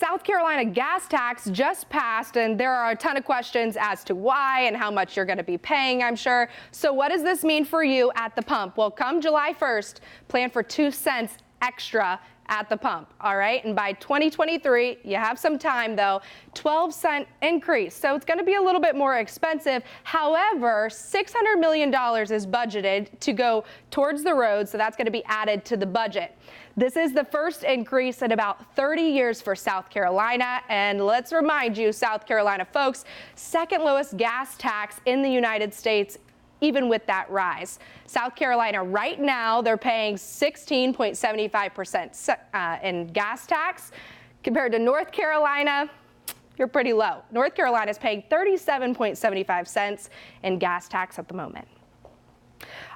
South Carolina gas tax just passed, and there are a ton of questions as to why and how much you're going to be paying, I'm sure. So what does this mean for you at the pump? Well, come July 1st, plan for 2 cents extra at the pump. All right. And by 2023, you have some time, though, 12-cent increase. So it's going to be a little bit more expensive. However, $600 million is budgeted to go towards the road. So that's going to be added to the budget. This is the first increase in about 30 years for South Carolina. And let's remind you, South Carolina folks, second lowest gas tax in the United States. Even with that rise, South Carolina right now, they're paying 16.75% in gas tax. Compared to North Carolina, you're pretty low. North Carolina is paying 37.75 cents in gas tax at the moment.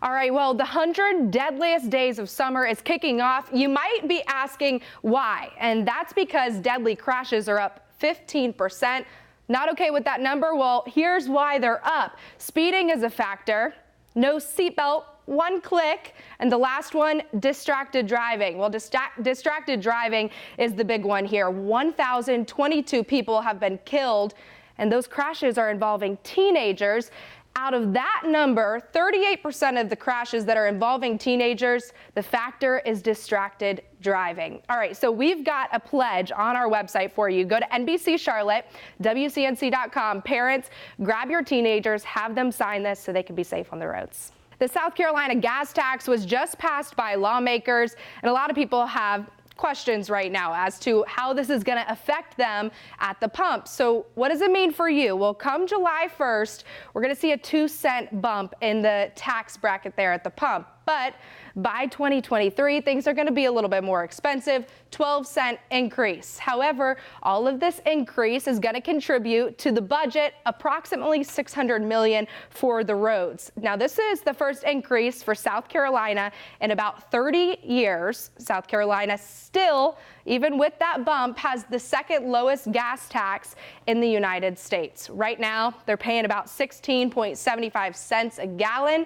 All right, well, the 100 deadliest days of summer is kicking off. You might be asking why, and that's because deadly crashes are up 15%. Not okay with that number? Well, here's why they're up. Speeding is a factor, no seatbelt, one click, and the last one, distracted driving. Well, distracted driving is the big one here. 1,022 people have been killed, and those crashes are involving teenagers. Out of that number, 38% of the crashes that are involving teenagers, the factor is distracted driving. All right, so we've got a pledge on our website for you. Go to NBC Charlotte, WCNC.com. Parents, grab your teenagers, have them sign this so they can be safe on the roads. The South Carolina gas tax was just passed by lawmakers, and a lot of people have questions right now as to how this is going to affect them at the pump. So what does it mean for you? Well, come July 1st, we're going to see a 2-cent bump in the tax bracket there at the pump. But by 2023, things are going to be a little bit more expensive, 12-cent increase. However, all of this increase is going to contribute to the budget, approximately $600 million for the roads. Now, this is the first increase for South Carolina in about 30 years. South Carolina still, even with that bump, has the second lowest gas tax in the United States. Right now, they're paying about 16.75 cents a gallon.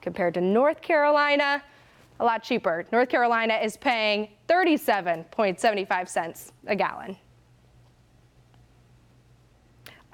Compared to North Carolina, a lot cheaper. North Carolina is paying 37.75 cents a gallon.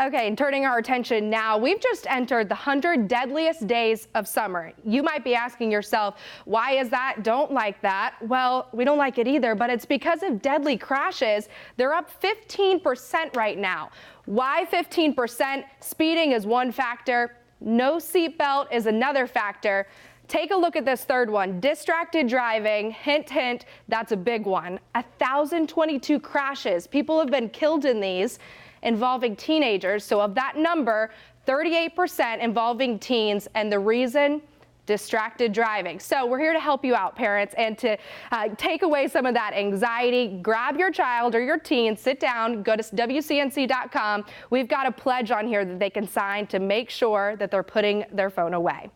Okay, and turning our attention now, we've just entered the 100 deadliest days of summer. You might be asking yourself, why is that? Don't like that. Well, we don't like it either, but it's because of deadly crashes. They're up 15% right now. Why 15%? Speeding is one factor. No seatbelt is another factor. Take a look at this third one, distracted driving. Hint, hint, that's a big one. 1,022 crashes. People have been killed in these involving teenagers. So of that number, 38% involving teens. And the reason? Distracted driving. So we're here to help you out, parents, and to take away some of that anxiety. Grab your child or your teen, sit down, go to WCNC.com. We've got a pledge on here that they can sign to make sure that they're putting their phone away.